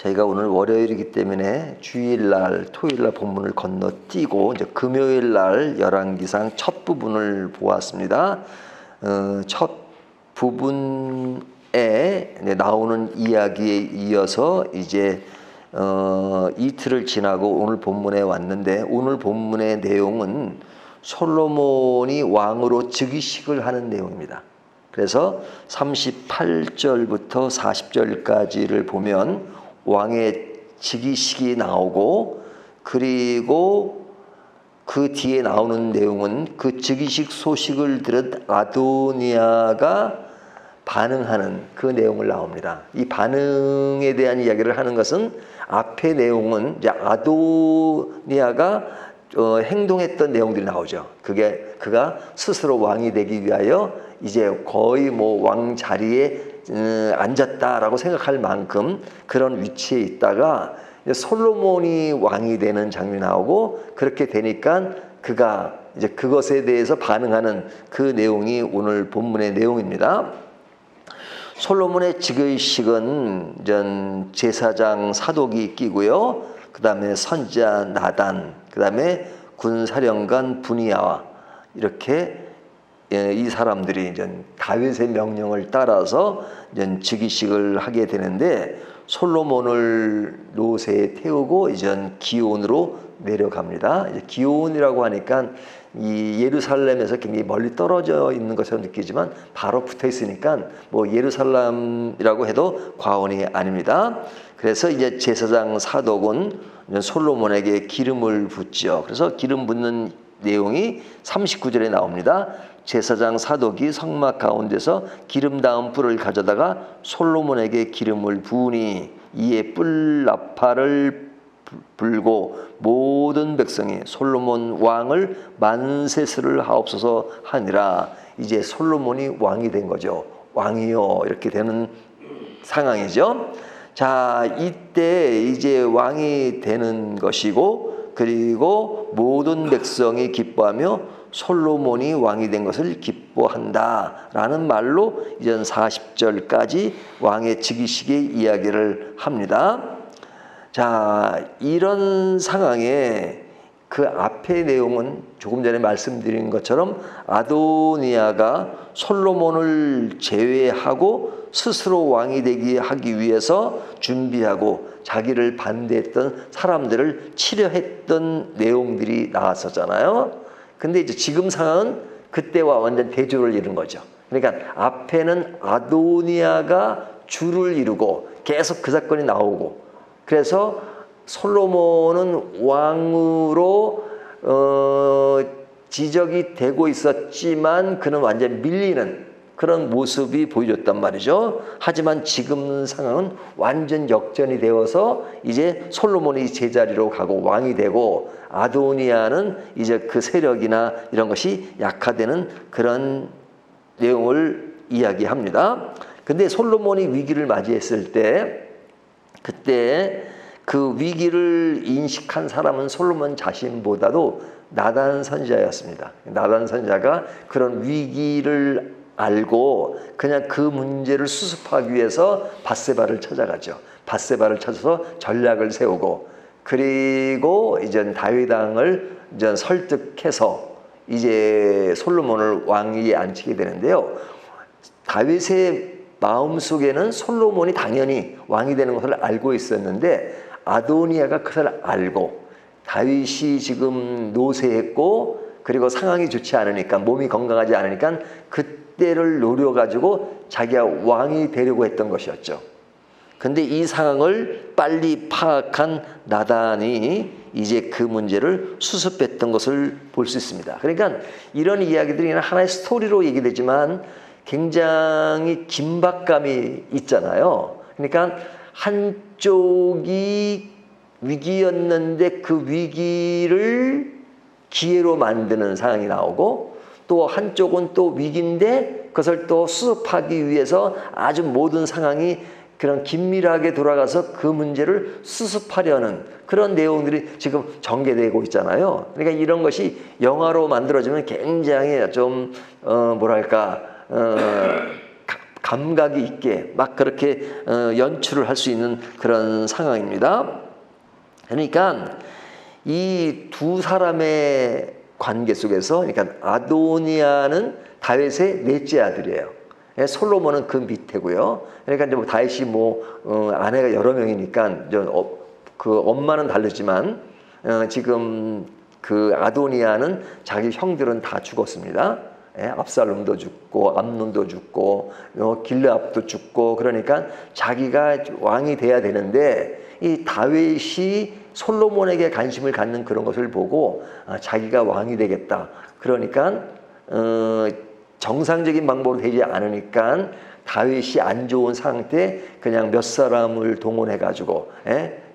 저희가 오늘 월요일이기 때문에 주일날, 토요일날 본문을 건너뛰고 이제 금요일날 열왕기상 첫 부분을 보았습니다. 첫 부분에 나오는 이야기에 이어서 이제 이틀을 지나고 오늘 본문에 왔는데, 오늘 본문의 내용은 솔로몬이 왕으로 즉위식을 하는 내용입니다. 그래서 38절부터 40절까지를 보면 왕의 즉위식이 나오고, 그리고 그 뒤에 나오는 내용은 그 즉위식 소식을 들은 아도니아가 반응하는 그 내용을 나옵니다. 이 반응에 대한 이야기를 하는 것은 앞의 내용은 이제 아도니아가 행동했던 내용들이 나오죠. 그가 스스로 왕이 되기 위하여 이제 거의 뭐 왕 자리에 앉았다라고 생각할 만큼 그런 위치에 있다가 솔로몬이 왕이 되는 장면이 나오고, 그렇게 되니까 그가 이제 그것에 대해서 반응하는 그 내용이 오늘 본문의 내용입니다. 솔로몬의 즉위식은 전 제사장 사독이 끼고요. 그 다음에 선지자 나단, 그 다음에 군사령관 분이야와 이렇게 이 사람들이 이제 다윗의 명령을 따라서 이제 즉위식을 하게 되는데, 솔로몬을 노새에 태우고 이제 기온으로 내려갑니다. 이제 기온이라고 하니까 이 예루살렘에서 굉장히 멀리 떨어져 있는 것처럼 느끼지만 바로 붙어 있으니까 뭐 예루살렘이라고 해도 과언이 아닙니다. 그래서 이제 제사장 사독은 솔로몬에게 기름을 붓죠. 그래서 기름 붓는 내용이 39절에 나옵니다. 제사장 사독이 성막 가운데서 기름 다음 뿔을 가져다가 솔로몬에게 기름을 부으니, 이에 뿔 나팔을 불고 모든 백성이 솔로몬 왕을 만세스를 하옵소서 하니라. 이제 솔로몬이 왕이 된 거죠. 왕이요, 이렇게 되는 상황이죠. 자, 이때 이제 왕이 되는 것이고, 그리고 모든 백성이 기뻐하며 솔로몬이 왕이 된 것을 기뻐한다라는 말로 이제 40절까지 왕의 즉위식의 이야기를 합니다. 자, 이런 상황에 그 앞의 내용은 조금 전에 말씀드린 것처럼 아도니아가 솔로몬을 제외하고 스스로 왕이 되게 하기 위해서 준비하고 자기를 반대했던 사람들을 치려했던 내용들이 나왔었잖아요. 근데 이제 지금 상황은 그때와 완전 대조를 이룬 거죠. 그러니까 앞에는 아도니아가 주를 이루고 계속 그 사건이 나오고, 그래서 솔로몬은 왕으로 지적이 되고 있었지만 그는 완전 밀리는 그런 모습이 보여줬단 말이죠. 하지만 지금 상황은 완전 역전이 되어서 이제 솔로몬이 제자리로 가고 왕이 되고, 아도니아는 이제 그 세력이나 이런 것이 약화되는 그런 내용을 이야기합니다. 근데 솔로몬이 위기를 맞이했을 때, 그때 그 위기를 인식한 사람은 솔로몬 자신보다도 나단 선지자였습니다. 나단 선지자가 그런 위기를 알고 그냥 그 문제를 수습하기 위해서 밧세바를 찾아가죠. 밧세바를 찾아서 전략을 세우고, 그리고 이제 다윗 왕을 이제 설득해서 이제 솔로몬을 왕위에 앉히게 되는데요. 다윗의 마음속에는 솔로몬이 당연히 왕이 되는 것을 알고 있었는데, 아도니아가 그것을 알고 다윗이 지금 노쇠했고 그리고 상황이 좋지 않으니까, 몸이 건강하지 않으니까 그때를 노려가지고 자기가 왕이 되려고 했던 것이었죠. 근데 이 상황을 빨리 파악한 나단이 이제 그 문제를 수습했던 것을 볼 수 있습니다. 그러니까 이런 이야기들이 하나의 스토리로 얘기되지만 굉장히 긴박감이 있잖아요. 그러니까 한쪽이 위기였는데 그 위기를 기회로 만드는 상황이 나오고, 또 한쪽은 또 위기인데 그것을 또 수습하기 위해서 아주 모든 상황이 그런 긴밀하게 돌아가서 그 문제를 수습하려는 그런 내용들이 지금 전개되고 있잖아요. 그러니까 이런 것이 영화로 만들어지면 굉장히 좀 뭐랄까 감각이 있게 막 그렇게 연출을 할 수 있는 그런 상황입니다. 그러니까 이 두 사람의 관계 속에서, 그러니까 아도니아는 다윗의 넷째 아들이에요. 솔로몬은 그 밑에고요. 그러니까 이제 뭐 다윗이 아내가 여러 명이니까 그 엄마는 다르지만 지금 그 아도니아는 자기 형들은 다 죽었습니다. 압살롬도 죽고 암논도 죽고 길르압도 죽고, 그러니까 자기가 왕이 돼야 되는데 이 다윗이 솔로몬에게 관심을 갖는 그런 것을 보고 자기가 왕이 되겠다. 그러니까 정상적인 방법으로 되지 않으니까 다윗이 안 좋은 상태 그냥 몇 사람을 동원해 가지고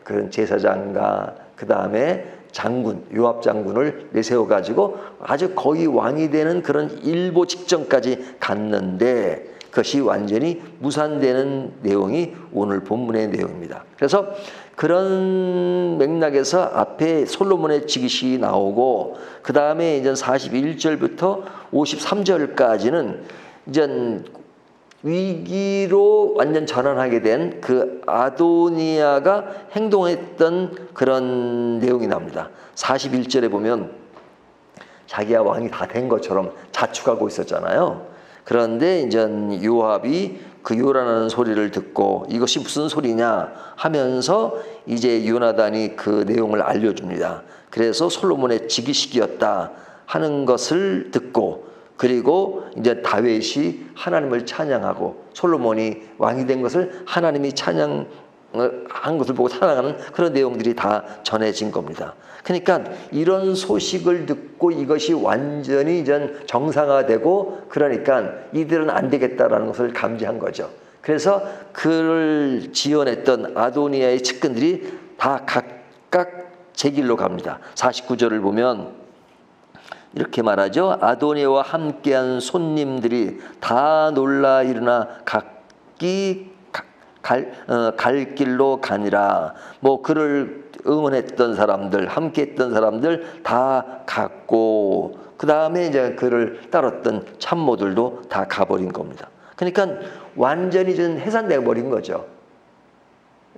그런 제사장과 그 다음에 장군, 요압 장군을 내세워 가지고 아주 거의 왕이 되는 그런 일보 직전까지 갔는데 그것이 완전히 무산되는 내용이 오늘 본문의 내용입니다. 그래서 그런 맥락에서 앞에 솔로몬의 즉위식이 나오고 그 다음에 이제 41절부터 53절까지는 이제 위기로 완전 전환하게 된 그 아도니아가 행동했던 그런 내용이 나옵니다. 41절에 보면 자기가 왕이 다 된 것처럼 자축하고 있었잖아요. 그런데 이제 요압이 그 요란하는 소리를 듣고 이것이 무슨 소리냐 하면서 이제 요나단이 그 내용을 알려줍니다. 그래서 솔로몬의 즉위식이었다 하는 것을 듣고, 그리고 이제 다윗이 하나님을 찬양하고 솔로몬이 왕이 된 것을 하나님이 찬양한 것을 보고 찬양하는 그런 내용들이 다 전해진 겁니다. 그러니까 이런 소식을 듣고 이것이 완전히 이제 정상화되고, 그러니까 이들은 안 되겠다라는 것을 감지한 거죠. 그래서 그를 지원했던 아도니아의 측근들이 다 각각 제 길로 갑니다. 49절을 보면 이렇게 말하죠. 아도니아와 함께한 손님들이 다 놀라 일어나 각기 갈 길로 가니라. 그를 응원했던 사람들, 함께했던 사람들 다 갔고, 그 다음에 이제 그를 따랐던 참모들도 다 가버린 겁니다. 그러니까 완전히 좀 해산되어 버린 거죠.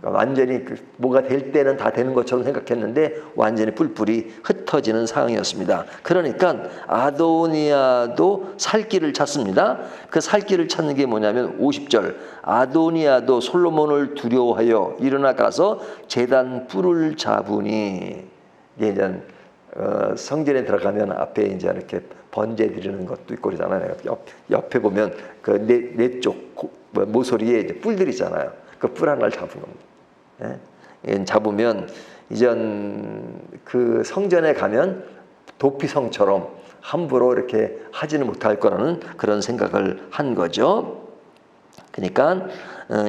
그러니까 완전히 뭐가 될 때는 다 되는 것처럼 생각했는데 완전히 뿔뿔이 흩어지는 상황이었습니다. 그러니까 아도니아도 살 길을 찾습니다. 그 살 길을 찾는 게 뭐냐면 50절, 아도니아도 솔로몬을 두려워하여 일어나 가서 제단 뿔을 잡으니, 이제 성전에 들어가면 앞에 이제 이렇게 번제 드리는 것도 있고 그러잖아요. 옆에 보면 그 네 쪽 모서리에 이제 뿔들이 있잖아요. 그 뿔 하나를 잡은 겁니다. 잡으면 이전 그 성전에 가면 도피성처럼 함부로 이렇게 하지는 못할 거라는 그런 생각을 한 거죠. 그러니까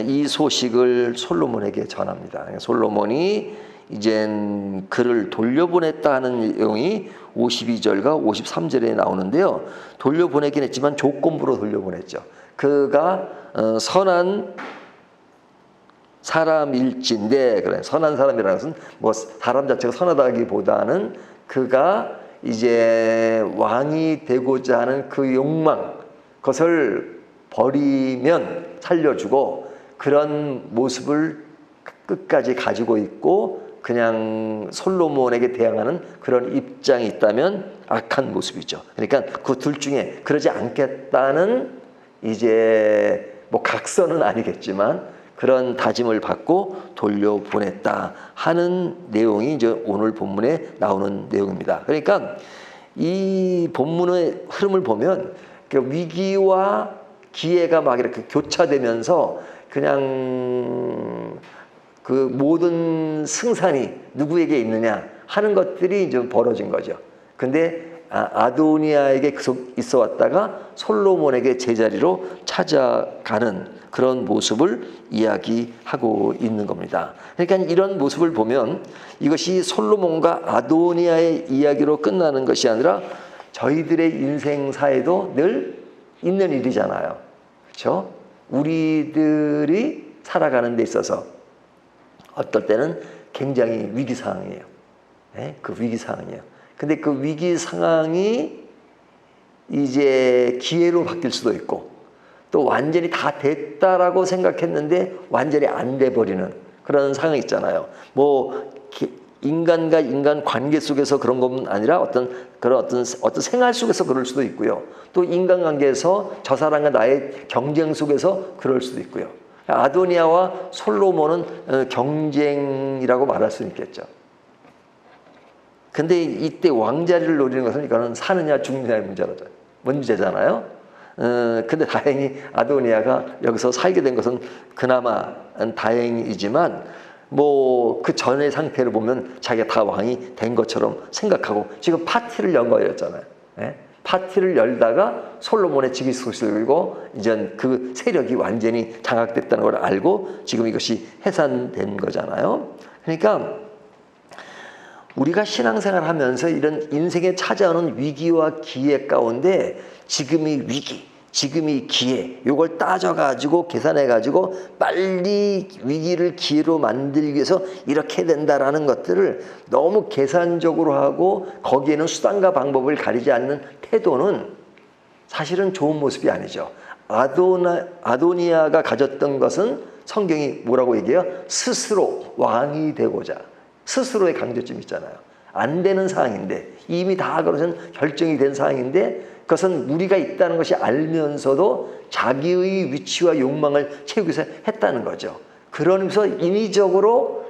이 소식을 솔로몬에게 전합니다. 솔로몬이 이젠 그를 돌려보냈다 하는 내용이 52절과 53절에 나오는데요. 돌려보내긴 했지만 조건부로 돌려보냈죠. 그가 선한 사람일진데, 그래, 선한 사람이라는 것은 사람 자체가 선하다기보다는 그가 이제 왕이 되고자 하는 그 욕망, 그것을 버리면 살려주고 그런 모습을 끝까지 가지고 있고 그냥 솔로몬에게 대항하는 그런 입장이 있다면 악한 모습이죠. 그러니까 그 둘 중에 그러지 않겠다는 이제 각서는 아니겠지만 그런 다짐을 받고 돌려보냈다 하는 내용이 이제 오늘 본문에 나오는 내용입니다. 그러니까 이 본문의 흐름을 보면 위기와 기회가 막 이렇게 교차되면서 그냥 그 모든 승산이 누구에게 있느냐 하는 것들이 이제 벌어진 거죠. 근데 아도니아에게 계속 있어 왔다가 솔로몬에게 제자리로 찾아가는 그런 모습을 이야기하고 있는 겁니다. 그러니까 이런 모습을 보면 이것이 솔로몬과 아도니아의 이야기로 끝나는 것이 아니라 저희들의 인생사에도 늘 있는 일이잖아요. 그렇죠? 우리들이 살아가는 데 있어서 어떨 때는 굉장히 위기 상황이에요. 그 위기 상황이에요. 근데 그 위기 상황이 이제 기회로 바뀔 수도 있고, 또 완전히 다 됐다라고 생각했는데 완전히 안 돼버리는 그런 상황이 있잖아요. 뭐 인간과 인간 관계 속에서 그런 건 아니라 어떤 생활 속에서 그럴 수도 있고요. 또 인간관계에서 저 사람과 나의 경쟁 속에서 그럴 수도 있고요. 아도니아와 솔로몬은 경쟁이라고 말할 수 있겠죠. 근데 이때 왕자리를 노리는 것은 이거는 사느냐 죽느냐의 문제잖아요. 근데 다행히 아도니아가 여기서 살게 된 것은 그나마 다행이지만 뭐 그 전의 상태를 보면 자기가 다 왕이 된 것처럼 생각하고 지금 파티를 연 거였잖아요. 예? 파티를 열다가 솔로몬의 즉위 소식을 들고 이제 그 세력이 완전히 장악됐다는 걸 알고 지금 이것이 해산된 거잖아요. 그러니까 우리가 신앙생활 하면서 이런 인생에 찾아오는 위기와 기회 가운데 지금이 위기, 지금이 기회, 이걸 따져가지고 계산해가지고 빨리 위기를 기회로 만들기 위해서 이렇게 된다라는 것들을 너무 계산적으로 하고 거기에는 수단과 방법을 가리지 않는 태도는 사실은 좋은 모습이 아니죠. 아도니아가 가졌던 것은 성경이 뭐라고 얘기해요? 스스로 왕이 되고자. 스스로의 강조점이 있잖아요. 안 되는 상황인데 이미 다 그것은 결정이 된 상황인데 그것은 무리가 있다는 것이 알면서도 자기의 위치와 욕망을 채우기 위해서 했다는 거죠. 그러면서 인위적으로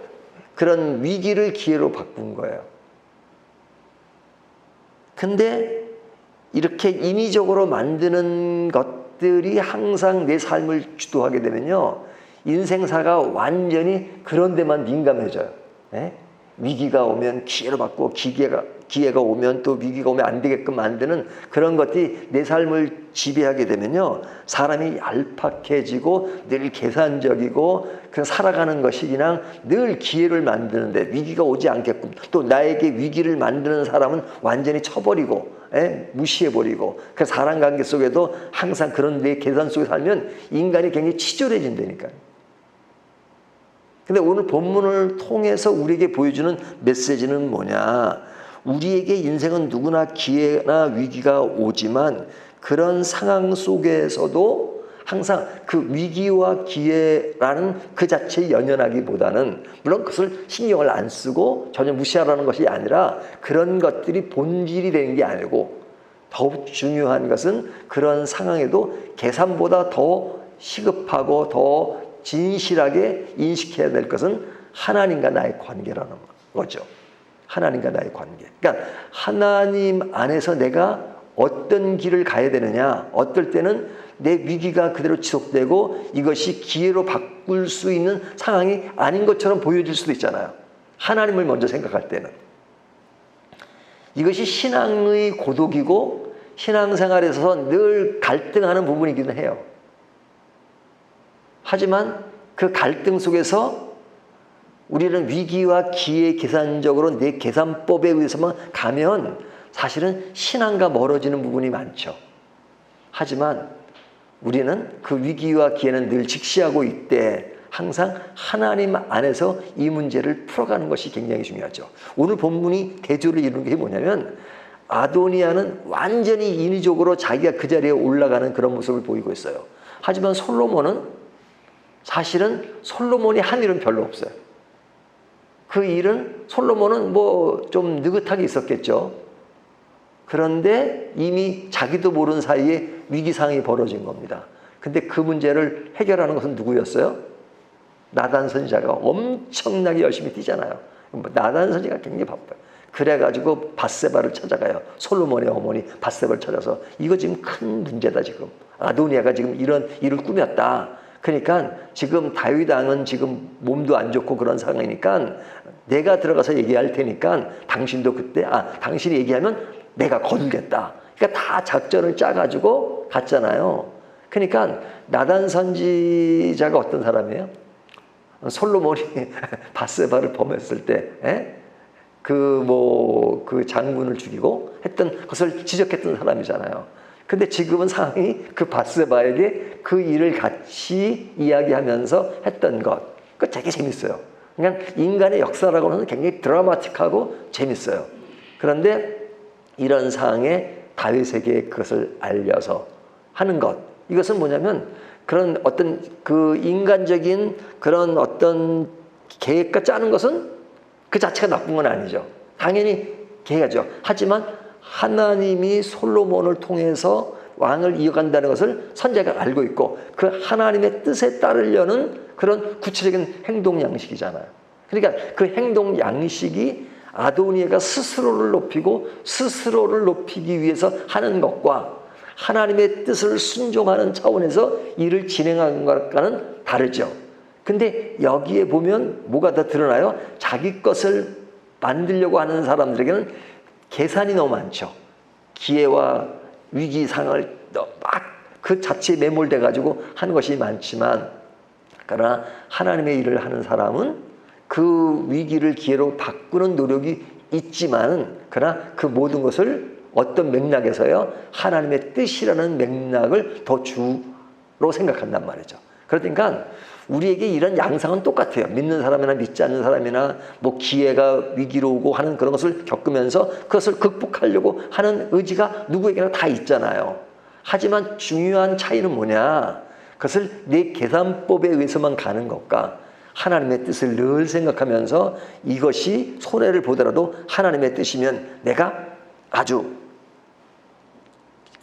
그런 위기를 기회로 바꾼 거예요. 근데 이렇게 인위적으로 만드는 것들이 항상 내 삶을 주도하게 되면요. 인생사가 완전히 그런 데만 민감해져요. 네? 위기가 오면 기회로 바꾸고 기회가 오면 또 위기가 오면 안 되게끔 만드는 그런 것들이 내 삶을 지배하게 되면요. 사람이 얄팍해지고 늘 계산적이고 그냥 살아가는 것이 그냥 늘 기회를 만드는데 위기가 오지 않게끔 또 나에게 위기를 만드는 사람은 완전히 쳐버리고 무시해버리고 그 사람관계 속에도 항상 그런 데 계산 속에 살면 인간이 굉장히 치졸해진다니까요. 근데 오늘 본문을 통해서 우리에게 보여주는 메시지는 뭐냐? 우리에게 인생은 누구나 기회나 위기가 오지만 그런 상황 속에서도 항상 그 위기와 기회라는 그 자체에 연연하기보다는 물론 그것을 신경을 안 쓰고 전혀 무시하라는 것이 아니라 그런 것들이 본질이 되는 게 아니고 더욱 중요한 것은 그런 상황에도 계산보다 더 시급하고 더 진실하게 인식해야 될 것은 하나님과 나의 관계라는 거죠. 하나님과 나의 관계. 그러니까 하나님 안에서 내가 어떤 길을 가야 되느냐. 어떨 때는 내 위기가 그대로 지속되고 이것이 기회로 바꿀 수 있는 상황이 아닌 것처럼 보여질 수도 있잖아요. 하나님을 먼저 생각할 때는. 이것이 신앙의 고독이고 신앙생활에서 늘 갈등하는 부분이기는 해요. 하지만 그 갈등 속에서 우리는 위기와 기회 계산적으로 내 계산법에 의해서만 가면 사실은 신앙과 멀어지는 부분이 많죠. 하지만 우리는 그 위기와 기회는 늘 직시하고 있대 항상 하나님 안에서 이 문제를 풀어가는 것이 굉장히 중요하죠. 오늘 본문이 대조를 이루는 게 뭐냐면 아도니아는 완전히 인위적으로 자기가 그 자리에 올라가는 그런 모습을 보이고 있어요. 하지만 솔로몬은 사실은 솔로몬이 한 일은 별로 없어요. 그 일은 솔로몬은 뭐 좀 느긋하게 있었겠죠. 그런데 이미 자기도 모르는 사이에 위기상이 벌어진 겁니다. 근데 그 문제를 해결하는 것은 누구였어요? 나단 선지자가 엄청나게 열심히 뛰잖아요. 나단 선지자가 굉장히 바빠요. 그래가지고 밧세바를 찾아가요. 솔로몬의 어머니 밧세바를 찾아서 이거 지금 큰 문제다 지금. 아도니아가 지금 이런 일을 꾸몄다. 그러니까 지금 다윗 왕은 지금 몸도 안 좋고 그런 상황이니까 내가 들어가서 얘기할 테니까 당신도 그때 당신이 얘기하면 내가 거두겠다. 그러니까 다 작전을 짜가지고 갔잖아요. 그러니까 나단 선지자가 어떤 사람이에요? 솔로몬이 밧세바를 범했을 때 그 장군을 죽이고 했던 것을 지적했던 사람이잖아요. 근데 지금은 상황이 그 밧세바에게 그 일을 같이 이야기하면서 했던 것. 그거 되게 재밌어요. 그러니까 인간의 역사라고 하는 굉장히 드라마틱하고 재밌어요. 그런데 이런 상황에 다윗에게 그것을 알려서 하는 것. 이것은 뭐냐면 그런 어떤 그 인간적인 그런 어떤 계획과 짜는 것은 그 자체가 나쁜 건 아니죠. 당연히 계획하죠. 하지만 하나님이 솔로몬을 통해서 왕을 이어간다는 것을 선지자가 알고 있고 그 하나님의 뜻에 따르려는 그런 구체적인 행동 양식이잖아요. 그러니까 그 행동 양식이 아도니아가 스스로를 높이고 스스로를 높이기 위해서 하는 것과 하나님의 뜻을 순종하는 차원에서 일을 진행하는 것과는 다르죠. 근데 여기에 보면 뭐가 더 드러나요? 자기 것을 만들려고 하는 사람들에게는 계산이 너무 많죠. 기회와 위기 상황을 막 그 자체에 매몰돼 가지고 하는 것이 많지만, 그러나 하나님의 일을 하는 사람은 그 위기를 기회로 바꾸는 노력이 있지만, 그러나 그 모든 것을 어떤 맥락에서요? 하나님의 뜻이라는 맥락을 더 주로 생각한단 말이죠. 그러니까 우리에게 이런 양상은 똑같아요. 믿는 사람이나 믿지 않는 사람이나 뭐 기회가 위기로 오고 하는 그런 것을 겪으면서 그것을 극복하려고 하는 의지가 누구에게나 다 있잖아요. 하지만 중요한 차이는 뭐냐? 그것을 내 계산법에 의해서만 가는 것과 하나님의 뜻을 늘 생각하면서 이것이 손해를 보더라도 하나님의 뜻이면 내가 아주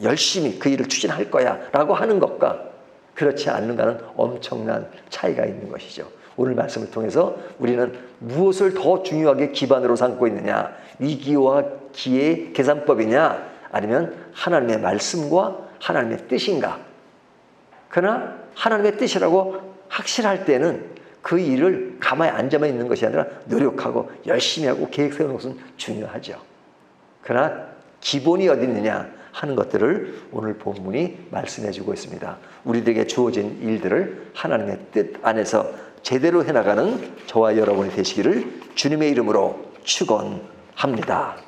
열심히 그 일을 추진할 거야 라고 하는 것과 그렇지 않는가는 엄청난 차이가 있는 것이죠. 오늘 말씀을 통해서 우리는 무엇을 더 중요하게 기반으로 삼고 있느냐? 위기와 기회의 계산법이냐? 아니면 하나님의 말씀과 하나님의 뜻인가? 그러나 하나님의 뜻이라고 확실할 때는 그 일을 가만히 앉아만 있는 것이 아니라 노력하고 열심히 하고 계획 세우는 것은 중요하죠. 그러나 기본이 어디 있느냐 하는 것들을 오늘 본문이 말씀해 주고 있습니다. 우리들에게 주어진 일들을 하나님의 뜻 안에서 제대로 해나가는 저와 여러분이 되시기를 주님의 이름으로 축원합니다.